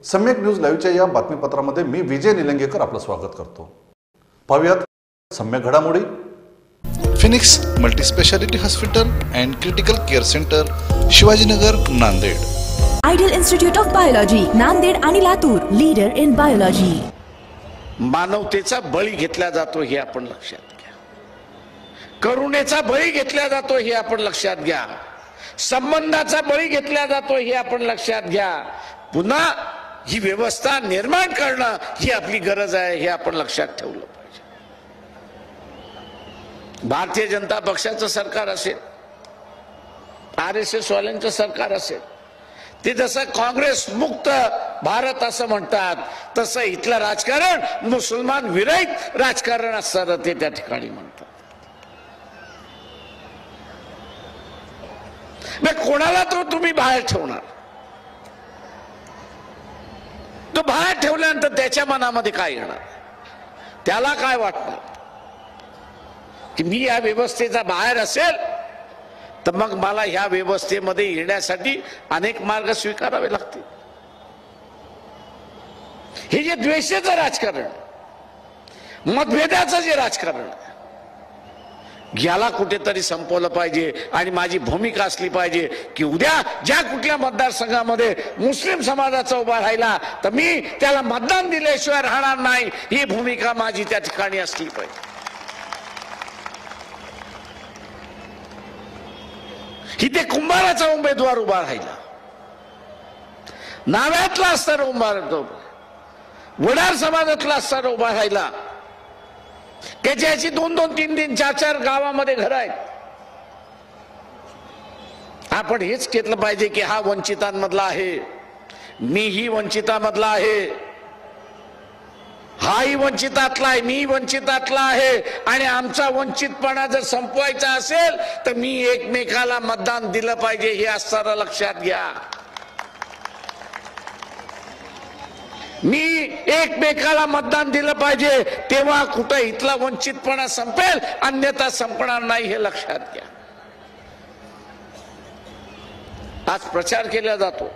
सम्यक न्यूज लाईव्हच्या या बातमीपत्रामध्ये मी विजय निलंगेकर आपलं स्वागत करतो। पाहूयात सम्यक घडामोडी। Phoenix multi speciality hospital and critical care centre, Shivajinagar, Nanded. Ideal institute of biology, Nanded आणि लातूर, लीडर इन बायोलॉजी। मानवतेचा बळी घेतला जातो हे आपण लक्षात घ्या। करुणेचा बळी घेतला जातो हे आपण लक्षात घ्या। संबंधाचा बळी घेतला जातो हे आपण लक्षात घ्या। पुन्हा ही व्यवस्था निर्माण करणं ही आपली गरज आहे हे आपण लक्षात ठेवलं पाहिजे। भारतीय जनता पक्षाचं सरकार असेल, RSS वाल्यांचं सरकार असेल, ते जसं काँग्रेस मुक्त भारत असं म्हणतात, तसं इथलं राजकारण मुसलमान विरहित राजकारण असतं ते त्या ठिकाणी म्हणतात। मग कोणाला तो तुम्ही बाहेर ठेवणार? तो बाहेर ठेवल्यानंतर त्याच्या मनामध्ये काय येणार? त्याला काय वाटणार की मी या व्यवस्थेचा बाहेर असेल तर मग मला ह्या व्यवस्थेमध्ये येण्यासाठी अनेक मार्ग स्वीकारावे लागतील। हे जे द्वेषाचं राजकारण, मतभेदाचं जे राजकारण, याला कुठेतरी संपवलं पाहिजे। आणि माझी भूमिका असली पाहिजे की उद्या ज्या कुठल्या मतदारसंघामध्ये मुस्लिम समाजाचा उभा राहिला तर मी त्याला मतदान दिल्याशिवाय राहणार नाही, ही भूमिका माझी त्या ठिकाणी असली पाहिजे। इथे कुंभाराचा उमेदवार उभा राहिला, नाव्यातला असताना उभा राहिला, वडार समाजातला असताना उभा राहिला, त्याची 2-2, 3-3, 4-4 गावामध्ये घर आहेत। आपण हेच घेतलं पाहिजे की हा वंचितांमधला आहे, मीही वंचितामधला आहे, हाही वंचितातला आहे, मी वंचितातला आहे। आणि आमचा वंचितपणा जर संपवायचा असेल तर मी एकमेकाला मतदान दिलं पाहिजे हे असताना लक्षात घ्या। मी एकमेकाला मतदान दिलं पाहिजे, तेव्हा कुठं इथला वंचितपणा संपेल, अन्यथा संपणार नाही हे लक्षात घ्या। आज प्रचार केला जातो,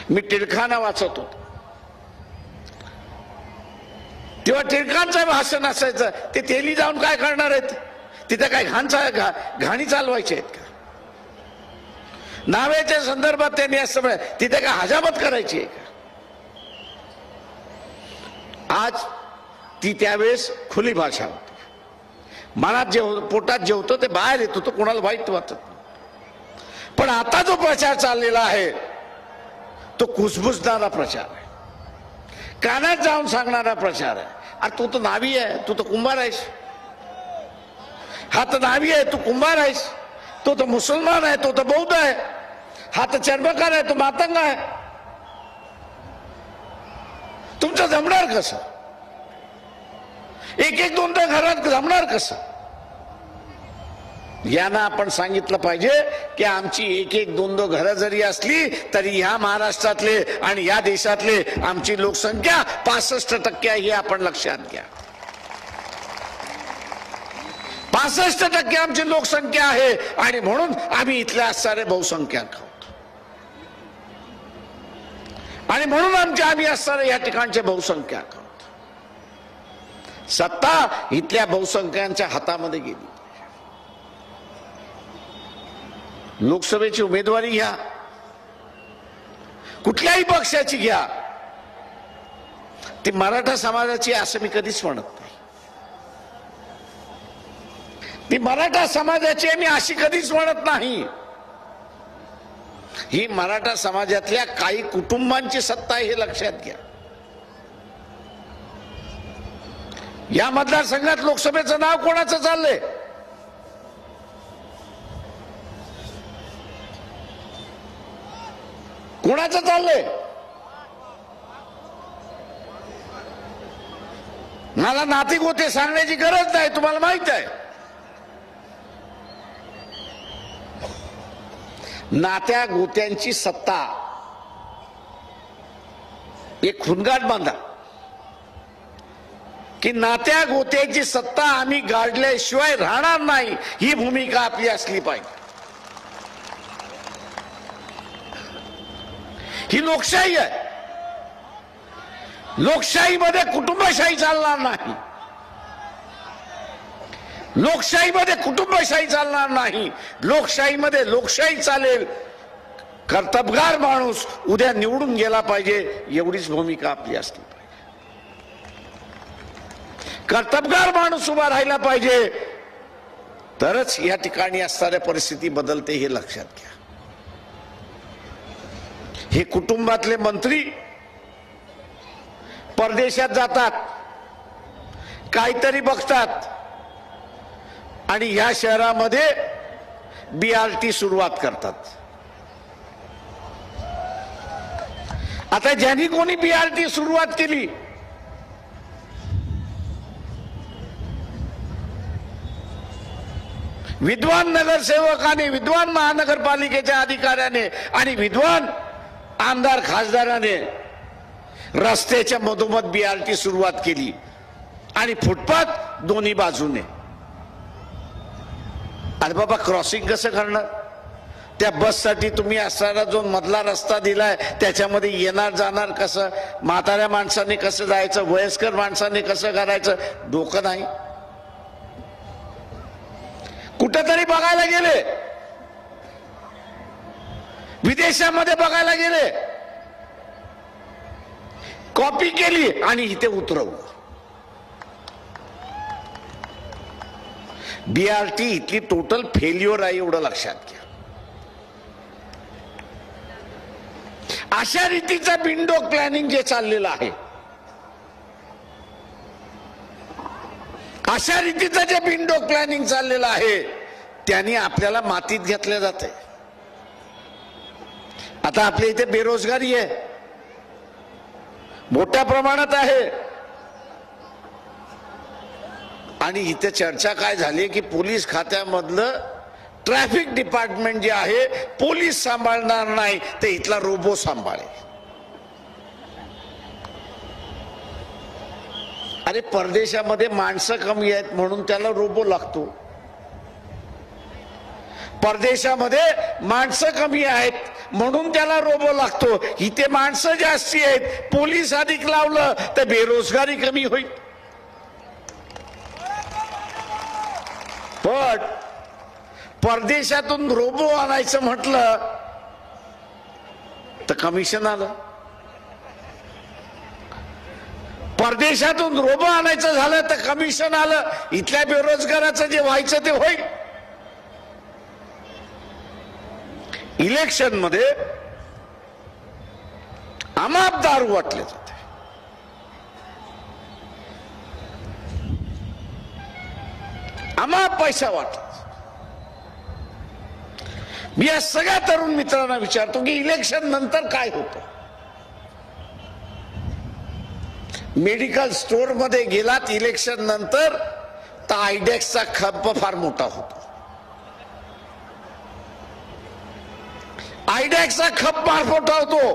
मी टिळकांना वाचत होतो तेव्हा टिळकांचं भाषण असायचं, ते तेली जाऊन काय करणार आहेत? तिथे काय घाणी चालवायचे आहेत का? नावेच्या संदर्भात त्यांनी असं तिथे काय हजामत करायची आहे का? आज ती त्यावेळेस खुली भाषा होती, मनात जे पोटात जे होतं ते बाहेर येत होतं, कोणाला वाईट वाटत नाही। पण आता जो प्रचार चाललेला आहे तो कुजबुजणारा प्रचार आहे, कानात जाऊन सांगणारा प्रचार आहे। अरे तू तर नावी आहे, तू तर कुंभार आहेस, हा तर नावी आहे, तू कुंभार आहेस, तो तर मुसलमान आहे, तो तर बौद्ध आहे, हा तर चर्मकार आहे, तो मातंग आहे, तुमचं जमणार कसं? एक 2 घरात जमणार कसं? यांना आपण सांगितलं पाहिजे की आमची 1-2 घरं जरी असली तरी ह्या महाराष्ट्रातले आणि या देशातले आमची लोकसंख्या 65% आहे, हे आपण लक्षात घ्या। 65% आमची लोकसंख्या आहे आणि म्हणून आम्ही इथले असणारे बहुसंख्याक आहोत आणि म्हणून आम्ही असणारे या ठिकाणचे बहुसंख्याक आहोत। सत्ता इथल्या बहुसंख्यांच्या हातामध्ये गेली। लोकसभेची उमेदवारी घ्या, कुठल्याही पक्षाची घ्या, ती मराठा समाजाची असं मी कधीच म्हणत नाही। ती मराठा समाजाची मी अशी कधीच म्हणत नाही। ही मराठा समाजातल्या काही कुटुंबांची सत्ता आहे हे लक्षात घ्या। या मतदारसंघात लोकसभेचं नाव कोणाचं चाललंय? कोणाचं चाललंय? मला नाती गोते सांगण्याची गरज नाही, तुम्हाला माहित आहे। नात्या गोत्यांची सत्ता एक खुणगाट बांधा की नात्या गोत्याची सत्ता आम्ही गाडल्याशिवाय राहणार नाही, ही भूमिका आपली असली पाहिजे। ही लोकशाही आहे. लोकशाहीमध्ये कुटुंबशाही चालणार नाही. लोकशाहीमध्ये कुटुंबशाही चालणार नाही. लोकशाहीमध्ये लोकशाही चालेल. कर्तबगार माणूस उद्या निवडून गेला पाहिजे, एवढीच भूमिका आपली असली पाहिजे. कर्तबगार माणूस उभा राहिला पाहिजे, तरच या ठिकाणी असणाऱ्या परिस्थिती बदलते, हे लक्षात घ्या. हे कुटुंबातले मंत्री परदेशात जातात, काहीतरी बघतात आणि या शहरामध्ये BRT सुरुवात करतात. आता ज्यांनी कोणी BRT सुरुवात केली, विद्वान नगरसेवकाने, विद्वान महानगरपालिकेच्या अधिकाऱ्याने आणि विद्वान आमदार खासदाराने रस्त्याच्या मधोमध BRT सुरुवात केली आणि फुटपाथ दोन्ही बाजूने. अरे बाबा, क्रॉसिंग कसं करणार? त्या बससाठी तुम्ही असणारा जो मधला रस्ता दिलाय त्याच्यामध्ये येणार जाणार कसं? म्हाताऱ्या माणसाने कसं जायचं? वयस्कर माणसाने कसं करायचं? डोकं नाही. कुठेतरी बघायला गेले, विदेशामध्ये बघायला गेले, कॉपी केली आणि इथे उतरवलं. BRT इथली टोटल फेल्युअर आहे, एवढं लक्षात घ्या. अशा रीतीचा बिनडोक प्लॅनिंग जे चाललेलं आहे, अशा रीतीचं जे बिनडोक प्लॅनिंग चाललेलं आहे, त्यांनी आपल्याला मातीत घेतले जाते. आता आपल्या इथे बेरोजगारी आहे, मोठ्या प्रमाणात आहे. आणि इथे चर्चा काय झाली की पोलीस खात्यामधलं ट्रॅफिक डिपार्टमेंट जे आहे, पोलीस सांभाळणार नाही, ते इथला रोबो सांभाळेल. अरे परदेशामध्ये माणसं कमी आहेत म्हणून त्याला रोबो लागतो. परदेशामध्ये माणसं कमी आहेत म्हणून त्याला रोबो लागतो. इथे माणसं जास्ती आहेत, पोलीस अधिक लावलं तर बेरोजगारी कमी होईल. पण परदेशातून रोबो आणायचं म्हटलं तर कमिशन आलं. परदेशातून रोबो आणायचं झालं तर कमिशन आलं. इथल्या बेरोजगाराचं जे व्हायचं ते होईल. इलेक्शन मध्ये अमाप दारू वाटले जाते. अमाप पैसा वाटला. मी या सगळ्या तरुण मित्रांना विचारतो की इलेक्शन नंतर काय होतं? मेडिकल स्टोअर मध्ये गेलात इलेक्शन नंतर तर आयडेक्सचा खप फार मोठा होतो. आयडेक्सचा खप फार मोठा होतो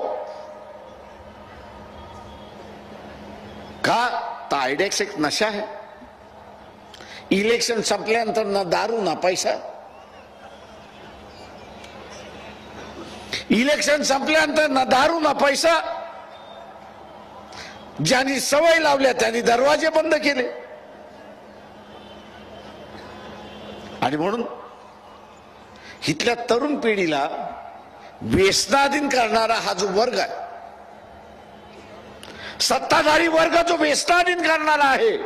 का? तर आयडेक्स एक नशा आहे. इलेक्शन संपल्यानंतर ना दारू ना पैसा. इलेक्शन संपल्यानंतर ना दारू ना पैसा. ज्यांनी सवय लावल्या त्यांनी दरवाजे बंद केले. आणि म्हणून इथल्या तरुण पिढीला व्यसनाधीन करणारा हा जो वर्ग आहे, सत्ताधारी वर्ग जो व्यसनाधीन करणारा आहे,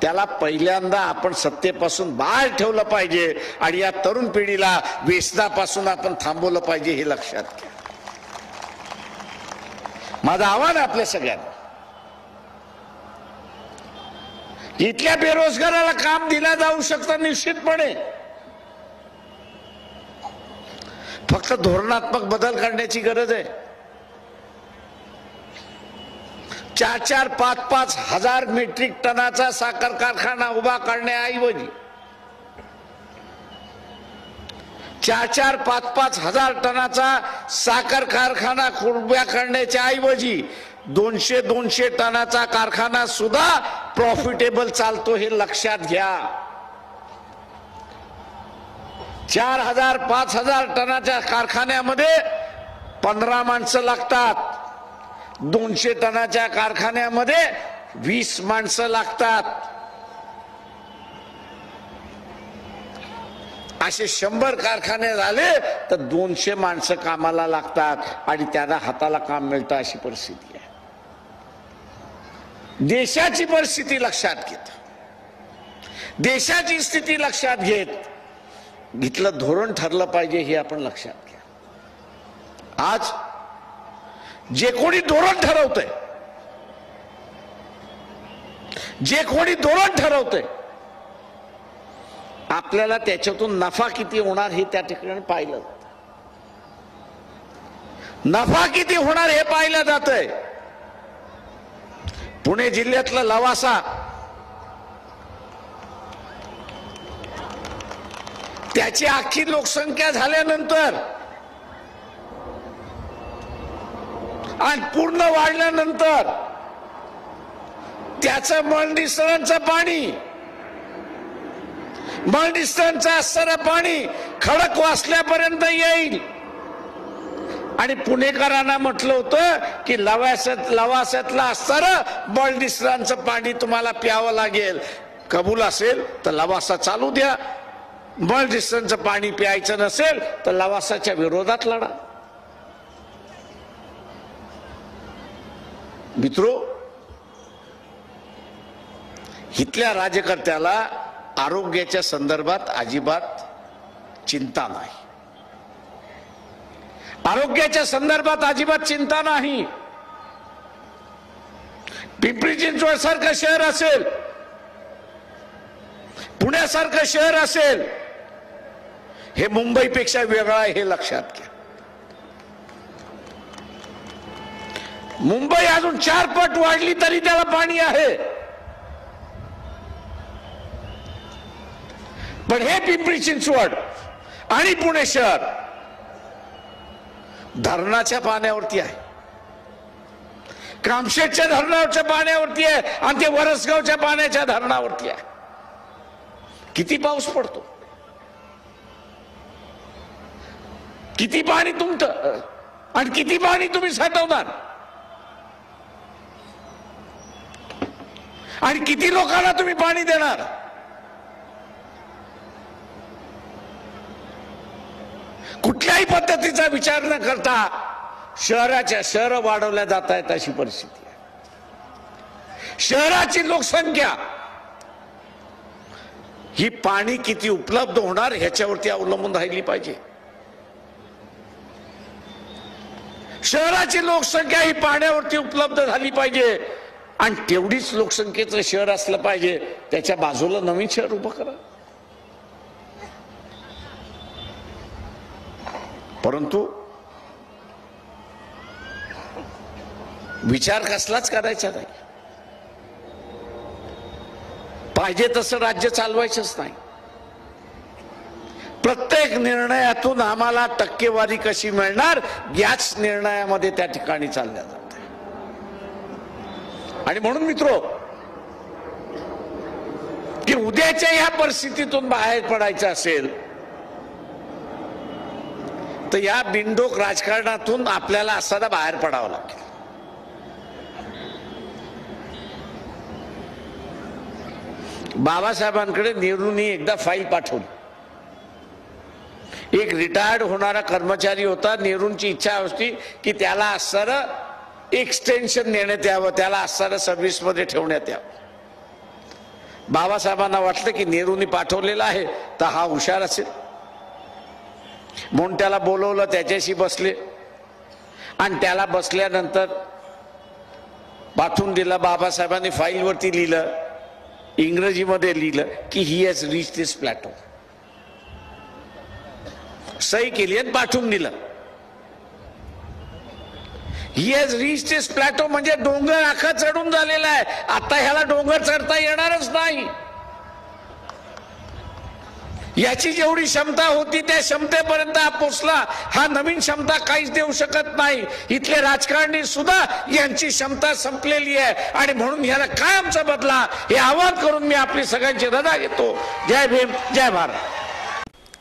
त्याला पहिल्यांदा आपण सत्तेपासून बाहेर ठेवलं पाहिजे आणि या तरुण पिढीला व्यसनापासून आपण थांबवलं पाहिजे, हे लक्षात घ्या. माझं आव्हान आहे आपल्या सगळ्यांना. इथल्या बेरोजगाराला काम दिलं जाऊ शकतं निश्चितपणे. फक्त धोरणात्मक बदल करण्याची गरज आहे. 4-4, 5-5 हजार मेट्रिक टनाचा साखर कारखाना उभा करण्याऐवजी 4-4, 5-5 हजार टनाचा साखर कारखाना उभा करण्याच्या ऐवजी 200 टनाचा कारखाना सुद्धा प्रॉफिटेबल चालतो, हे लक्षात घ्या. 4,000-5,000 टनाच्या कारखान्यामध्ये 15 माणसं लागतात, 200 टनाच्या कारखान्यामध्ये 20 माणसं लागतात, असे 100 कारखाने झाले तर 200 माणसं कामाला लागतात आणि त्यांना हाताला काम मिळतं, अशी परिस्थिती आहे. देशाची परिस्थिती लक्षात घेत, देशाची स्थिती लक्षात घेतलं धोरण ठरलं पाहिजे, हे आपण लक्षात घ्या. आज जे कोणी धोरण ठरवतंय, जे कोणी धोरण ठरवतंय, आपल्याला त्याच्यातून नफा किती होणार हे त्या ठिकाणी पाहिलं जातं. नफा किती होणार हे पाहिलं जातंय. पुणे जिल्ह्यातला लवासा, त्याची अख्खी लोकसंख्या झाल्यानंतर आणि पूर्ण वाढल्यानंतर त्याचं मळनिसरणचं पाणी, मळनिसरणचं असणारं पाणी खडक वाचल्यापर्यंत येईल. आणि पुणेकरांना म्हटलं होतं की लवासातलं असणारं मळनिसरणचं पाणी तुम्हाला प्यावं लागेल. कबूल असेल तर लवासा चालू द्या, मळनिसरणचं पाणी प्यायचं नसेल तर लवासाच्या विरोधात लढा. मित्रो, इथल्या राज्यकर्त्याला आरोग्याच्या संदर्भात अजिबात चिंता नाही, आरोग्याच्या संदर्भात अजिबात चिंता नाही. पिंपरी चिंचवड सारखं शहर असेल, पुण्यासारखं शहर असेल, हे मुंबईपेक्षा वेगळं आहे हे लक्षात घ्या. मुंबई अजून 4 पट वाढली तरी त्याला पाणी आहे, पण हे पिंपरी चिंचवड आणि पुणे शहर धरणाच्या पाण्यावरती आहे, कामशेतच्या धरणाच्या पाण्यावरती आहे आणि ते वरसगावच्या पाण्याच्या धरणावरती आहे. किती पाऊस पडतो, किती पाणी तुमचं आणि किती पाणी तुम्ही साठवणार आणि किती लोकांना तुम्ही पाणी देणार. कुठल्याही पद्धतीचा विचार न करता शहर वाढवल्या जात आहेत अशी परिस्थिती आहे. शहराची लोकसंख्या ही पाणी किती उपलब्ध होणार ह्याच्यावरती अवलंबून राहिली पाहिजे. शहराची लोकसंख्या ही पाण्यावरती उपलब्ध झाली पाहिजे आणि तेवढीच लोकसंख्येचं शहर असलं पाहिजे. त्याच्या बाजूला नवीन शहर उभं करा. परंतु विचार कसलाच करायचा नाही, पाहिजे तसं राज्य चालवायचंच नाही. प्रत्येक निर्णयातून आम्हाला टक्केवारी कशी मिळणार याच निर्णयामध्ये त्या ठिकाणी चालल्या जाते. आणि म्हणून मित्रो, की उद्याच्या ह्या परिस्थितीतून बाहेर पडायचं असेल तर या बिनडोक राजकारणातून आपल्याला असादा बाहेर पडावं लागेल. बाबासाहेबांकडे नेहरूंनी एकदा फाईल पाठवली. एक रिटायर्ड होणारा कर्मचारी होता. नेहरूंची इच्छा होती की त्याला असणारं एक्सटेन्शन देण्यात यावं, त्याला असणारं सर्व्हिसमध्ये ठेवण्यात यावं. बाबासाहेबांना वाटलं की नेहरूंनी पाठवलेला आहे तर हा हुशार असेल, म्हणून त्याला बोलवलं, त्याच्याशी बसले आणि त्याला बसल्यानंतर पाठवून दिला. बाबासाहेबांनी फाईलवरती लिहिलं, इंग्रजीमध्ये लिहिलं की he has reach this plateau. सही केली आणि पाठवून दिलं. He has reach this plateau म्हणजे डोंगर आखा चढून झालेला आहे, आता ह्याला डोंगर चढता येणारच नाही. याची जेवढी क्षमता होती त्या क्षमतेपर्यंत हा पोचला. हा नवीन क्षमता काहीच देऊ शकत नाही. इथले राजकारणी सुद्धा यांची क्षमता संपलेली आहे आणि म्हणून याला काय आमचा बदला हे आवाहन करून मी आपली सगळ्यांची रजा घेतो. जय भीम, जय भारत.